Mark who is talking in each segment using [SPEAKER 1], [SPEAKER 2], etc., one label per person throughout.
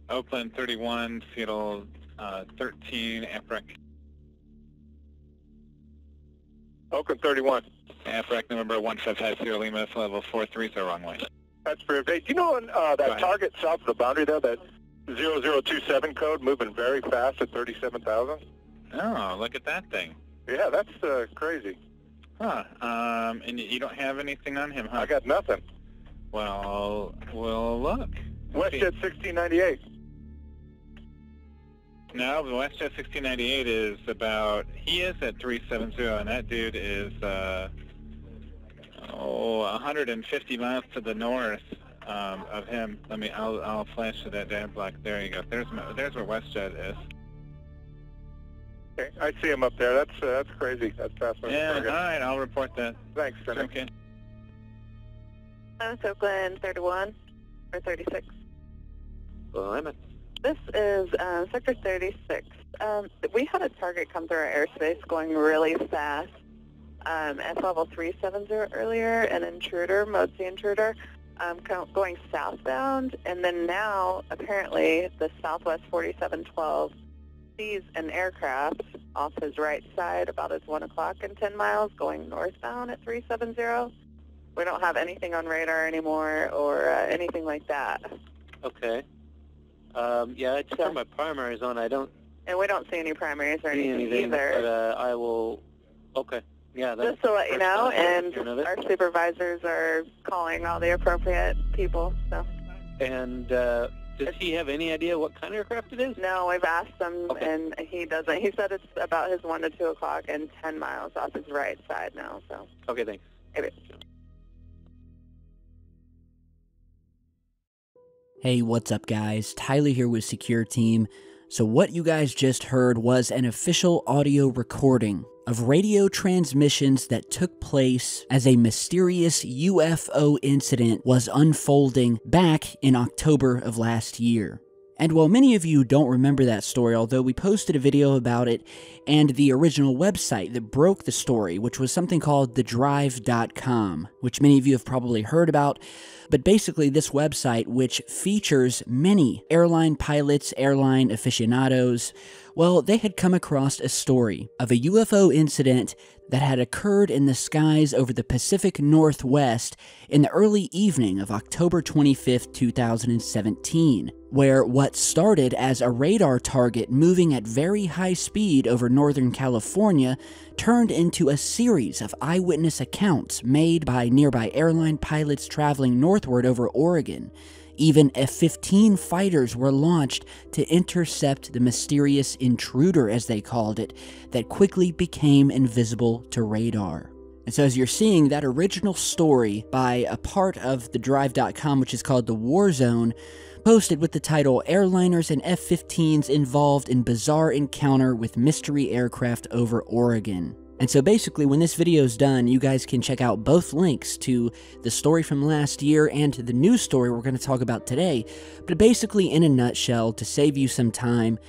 [SPEAKER 1] Oakland 31, Seattle 13, APREC.
[SPEAKER 2] Oakland 31.
[SPEAKER 1] APREC November 155 Sierra Lima, level 43, so wrong way.
[SPEAKER 2] That's perfect. Hey, do you know on that target south of the boundary there, that 0027 code moving very fast at 37,000?
[SPEAKER 1] Oh, look at that thing.
[SPEAKER 2] Yeah, that's crazy.
[SPEAKER 1] Huh. And you don't have anything on him, huh?
[SPEAKER 2] I got nothing.
[SPEAKER 1] Well, we'll look.
[SPEAKER 2] WestJet 1698.
[SPEAKER 1] No, the WestJet 1698 is about, he is at 370, and that dude is, 150 miles to the north of him. I'll flash to that data block. There you go. There's where WestJet is.
[SPEAKER 2] Okay, I see him up there. That's crazy. That's fascinating.
[SPEAKER 1] Yeah, all right, I'll report that.
[SPEAKER 2] Thanks, Senator.
[SPEAKER 1] Okay.
[SPEAKER 3] It's Oakland 31 or 36.
[SPEAKER 2] Limit.
[SPEAKER 3] This is Sector 36. We had a target come through our airspace going really fast at level 370 earlier, an intruder, Mode C intruder, going southbound, and then now apparently the Southwest 4712 sees an aircraft off his right side about as 1 o'clock and 10 miles going northbound at 370. We don't have anything on radar anymore or anything like that.
[SPEAKER 4] Okay. Yeah, I just have my primaries on. I don't...
[SPEAKER 3] And we don't see any primaries or
[SPEAKER 4] see
[SPEAKER 3] anything either.
[SPEAKER 4] But I will... Okay. Yeah, that's...
[SPEAKER 3] Just to let you know, and our supervisors are calling all the appropriate people, so...
[SPEAKER 4] And does he have any idea what kind of aircraft it is?
[SPEAKER 3] No, we've asked him, and he doesn't. He said it's about his 1 to 2 o'clock and 10 miles off his right side now, so...
[SPEAKER 4] Okay, thanks.
[SPEAKER 3] Maybe.
[SPEAKER 5] Hey, what's up guys? Tyler here with Secureteam. So what you guys just heard was an official audio recording of radio transmissions that took place as a mysterious UFO incident was unfolding back in October of last year. And while many of you don't remember that story, although we posted a video about it and the original website that broke the story, which was something called thedrive.com, which many of you have probably heard about, but basically this website, which features many airline pilots, airline aficionados, well, they had come across a story of a UFO incident that had occurred in the skies over the Pacific Northwest in the early evening of October 25th, 2017, where what started as a radar target moving at very high speed over Northern California turned into a series of eyewitness accounts made by nearby airline pilots traveling northward over Oregon. Even F-15 fighters were launched to intercept the mysterious intruder, as they called it, that quickly became invisible to radar. And so as you're seeing, that original story by a part of thedrive.com, which is called The War Zone, posted with the title, Airliners and F-15s Involved in Bizarre Encounter with Mystery Aircraft Over Oregon. And so basically, when this video is done, you guys can check out both links to the story from last year and the news story we're going to talk about today. But basically, in a nutshell, to save you some time,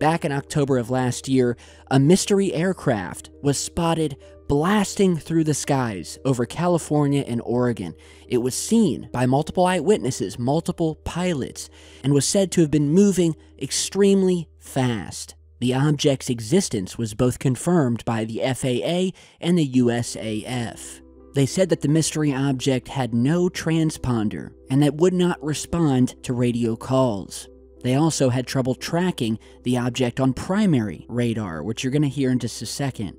[SPEAKER 5] back in October of last year, a mystery aircraft was spotted blasting through the skies over California and Oregon. It was seen by multiple eyewitnesses, multiple pilots, and was said to have been moving extremely fast. The object's existence was both confirmed by the FAA and the USAF. They said that the mystery object had no transponder and that would not respond to radio calls. They also had trouble tracking the object on primary radar, which you're going to hear in just a second.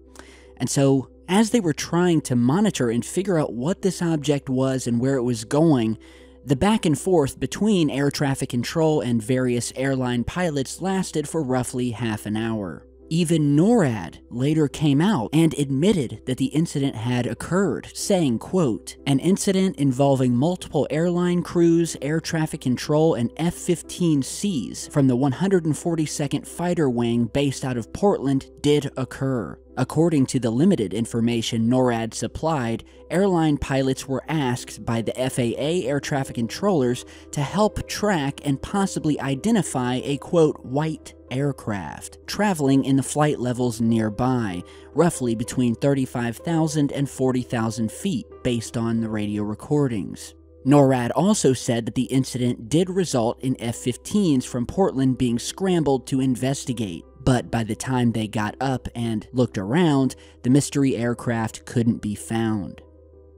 [SPEAKER 5] And so, as they were trying to monitor and figure out what this object was and where it was going, the back and forth between air traffic control and various airline pilots lasted for roughly half an hour. Even NORAD later came out and admitted that the incident had occurred, saying, quote, "An incident involving multiple airline crews, air traffic control, and F-15Cs from the 142nd Fighter Wing based out of Portland did occur. According to the limited information NORAD supplied, airline pilots were asked by the FAA air traffic controllers to help track and possibly identify a, quote, white aircraft traveling in the flight levels nearby, roughly between 35,000 and 40,000 feet based on the radio recordings. NORAD also said that the incident did result in F-15s from Portland being scrambled to investigate, but by the time they got up and looked around, the mystery aircraft couldn't be found.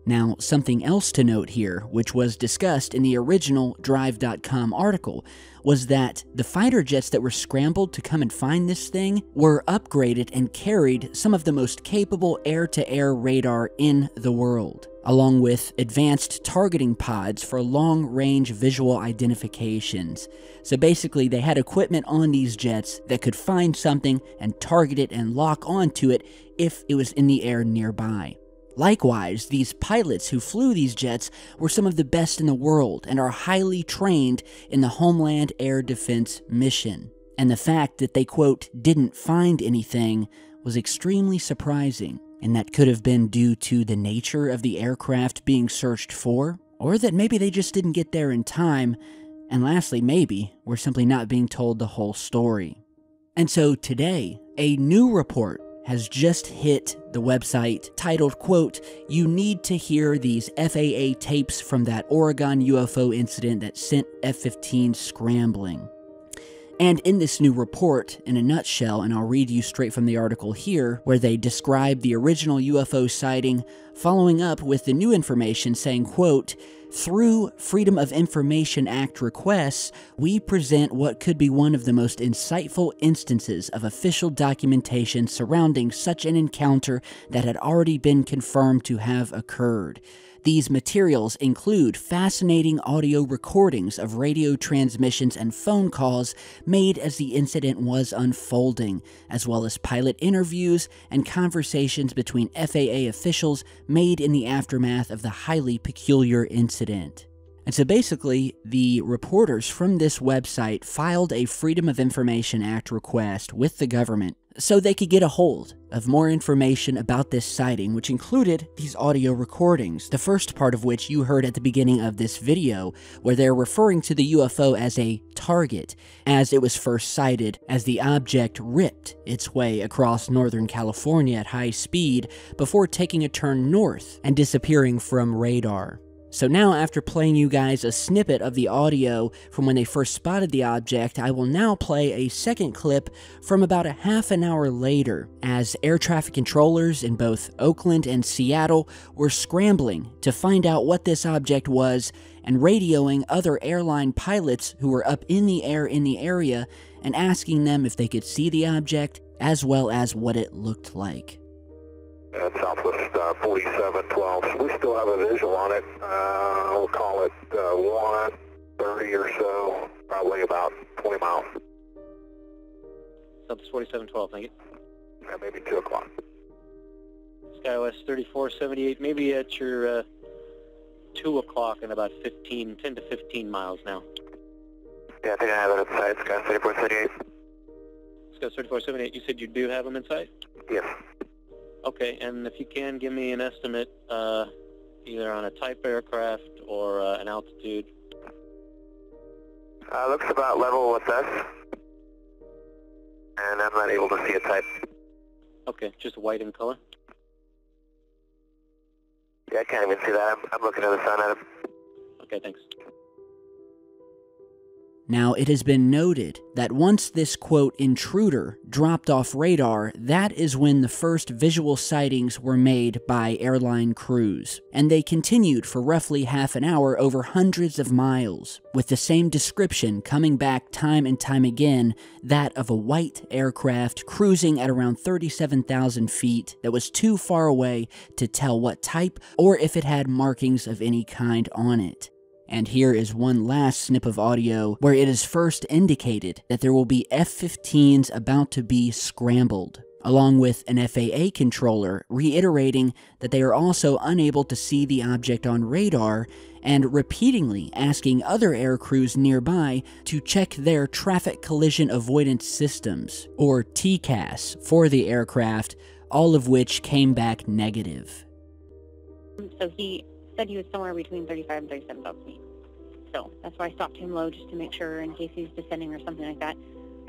[SPEAKER 5] Now, something else to note here, which was discussed in the original Drive.com article, was that the fighter jets that were scrambled to come and find this thing were upgraded and carried some of the most capable air-to-air radar in the world, along with advanced targeting pods for long-range visual identifications. So basically, they had equipment on these jets that could find something and target it and lock onto it if it was in the air nearby. Likewise, these pilots who flew these jets were some of the best in the world and are highly trained in the Homeland Air Defense mission. And the fact that they, quote, didn't find anything was extremely surprising, and that could have been due to the nature of the aircraft being searched for, or that maybe they just didn't get there in time, and lastly, maybe we're simply not being told the whole story. And so today, a new report has just hit the website titled, quote, "You need to hear these FAA tapes from that Oregon UFO incident that sent F-15 scrambling." And in this new report, in a nutshell, and I'll read you straight from the article here, where they describe the original UFO sighting, following up with the new information saying, quote, "Through Freedom of Information Act requests, we present what could be one of the most insightful instances of official documentation surrounding such an encounter that had already been confirmed to have occurred. These materials include fascinating audio recordings of radio transmissions and phone calls made as the incident was unfolding, as well as pilot interviews and conversations between FAA officials made in the aftermath of the highly peculiar incident." And so basically, the reporters from this website filed a Freedom of Information Act request with the government so they could get a hold of more information about this sighting, which included these audio recordings, the first part of which you heard at the beginning of this video, where they're referring to the UFO as a target, as it was first sighted as the object ripped its way across Northern California at high speed before taking a turn north and disappearing from radar. So now, after playing you guys a snippet of the audio from when they first spotted the object, I will now play a second clip from about a half an hour later, as air traffic controllers in both Oakland and Seattle were scrambling to find out what this object was and radioing other airline pilots who were up in the air in the area and asking them if they could see the object as well as what it looked like.
[SPEAKER 2] Southwest 4712. We still have a visual on it. We'll call it 1:30 or so, probably about 20 miles.
[SPEAKER 4] Southwest 4712, thank you.
[SPEAKER 2] Yeah, maybe 2 o'clock.
[SPEAKER 4] SkyWest 3478, maybe at your 2 o'clock and about 10 to 15 miles now.
[SPEAKER 2] Yeah, I think I have it inside. Sky 3478.
[SPEAKER 4] Sky 3478, you said you do have them in sight?
[SPEAKER 2] Yes.
[SPEAKER 4] Okay, and if you can give me an estimate, either on a type aircraft or an altitude.
[SPEAKER 2] Looks about level with us, and I'm not able to see a type.
[SPEAKER 4] Okay, just white in color?
[SPEAKER 2] Yeah, I can't even see that. I'm looking at the sun at him.
[SPEAKER 4] Okay, thanks.
[SPEAKER 5] Now, it has been noted that once this, quote, intruder dropped off radar, that is when the first visual sightings were made by airline crews, and they continued for roughly half an hour over hundreds of miles, with the same description coming back time and time again, that of a white aircraft cruising at around 37,000 feet that was too far away to tell what type or if it had markings of any kind on it. And here is one last snip of audio where it is first indicated that there will be F-15s about to be scrambled, along with an FAA controller reiterating that they are also unable to see the object on radar and repeatedly asking other air crews nearby to check their traffic collision avoidance systems, or TCAS, for the aircraft, all of which came back negative.
[SPEAKER 6] So he said he was somewhere between 35 and 37,000 feet. So that's why I stopped him low, just to make sure in case he's descending or something like that.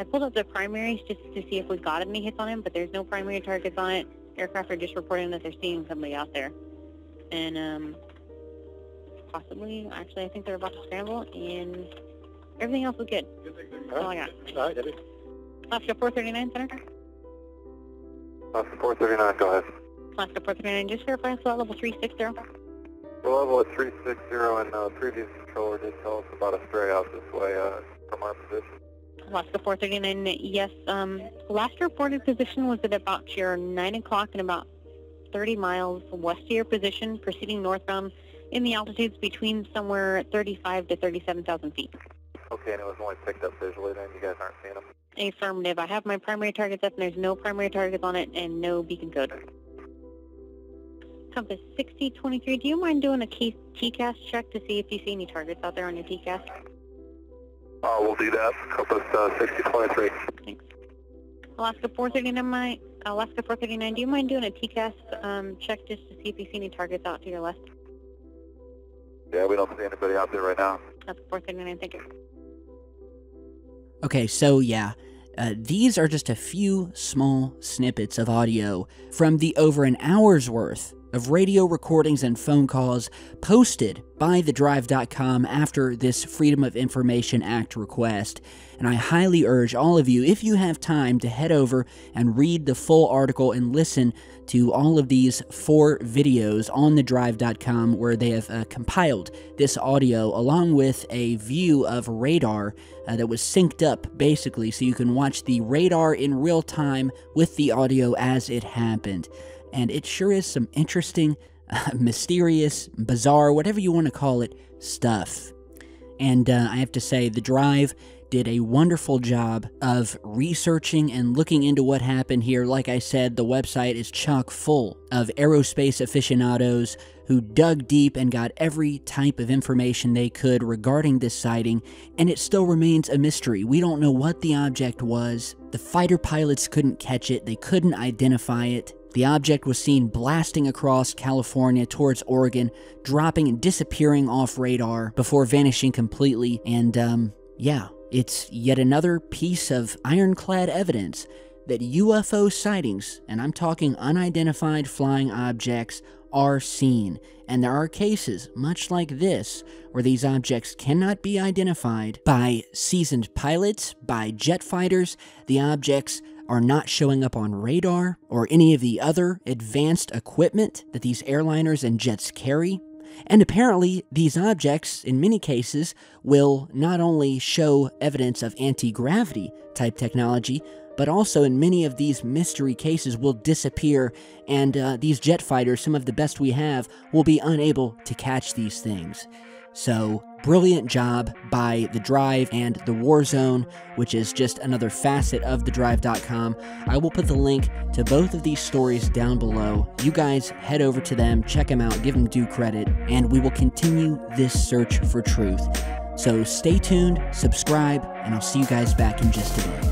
[SPEAKER 6] I pulled up the primaries just to see if we got any hits on him, but there's no primary targets on it. Aircraft are just reporting that they're seeing somebody out there. And possibly. Actually, I think they're about to scramble, and everything else was good. That's all I got.
[SPEAKER 4] All right, Debbie.
[SPEAKER 6] Alaska 439, Senator.
[SPEAKER 2] Alaska 439, go ahead.
[SPEAKER 6] Alaska 439, just verify slot level 360.
[SPEAKER 2] We're level at 360, and previous controller did tell us about a stray out this way from our position.
[SPEAKER 6] Alaska 439, yes. Last reported position was at about your 9 o'clock and about 30 miles west of your position, proceeding northbound in the altitudes between somewhere at 35 to 37,000 feet.
[SPEAKER 2] Okay, and it was only picked up visually then? You guys aren't seeing them?
[SPEAKER 6] Affirmative. I have my primary targets up, and there's no primary targets on it and no beacon code. Compass 6023, do you mind doing a TCAS check to see if you see any targets out there on your TCAS?
[SPEAKER 2] We'll do that. Compass 6023.
[SPEAKER 6] Thanks. Alaska 439, do you mind doing a TCAS check just to see if you see any targets out to your left?
[SPEAKER 2] Yeah, we don't see anybody out there right now.
[SPEAKER 6] That's 439, thank you.
[SPEAKER 5] Okay, so yeah, these are just a few small snippets of audio from the over an hour's worth of radio recordings and phone calls posted by thedrive.com after this Freedom of Information Act request. And I highly urge all of you, if you have time, to head over and read the full article and listen to all of these 4 videos on thedrive.com where they have compiled this audio along with a view of radar that was synced up, basically, so you can watch the radar in real time with the audio as it happened. And it sure is some interesting, mysterious, bizarre, whatever you want to call it, stuff. And I have to say, The Drive did a wonderful job of researching and looking into what happened here. Like I said, the website is chock full of aerospace aficionados who dug deep and got every type of information they could regarding this sighting, and it still remains a mystery. We don't know what the object was. The fighter pilots couldn't catch it. They couldn't identify it. The object was seen blasting across California towards Oregon, dropping and disappearing off radar before vanishing completely. And, yeah, it's yet another piece of ironclad evidence that UFO sightings, and I'm talking unidentified flying objects, are seen. And there are cases, much like this, where these objects cannot be identified by seasoned pilots, by jet fighters. The objects are not showing up on radar or any of the other advanced equipment that these airliners and jets carry. And apparently, these objects, in many cases, will not only show evidence of anti-gravity type technology, but also in many of these mystery cases will disappear, and these jet fighters, some of the best we have, will be unable to catch these things. So, brilliant job by The Drive and The War Zone, which is just another facet of thedrive.com. I will put the link to both of these stories down below. You guys head over to them, check them out, give them due credit, and we will continue this search for truth. So stay tuned, subscribe, and I'll see you guys back in just a bit.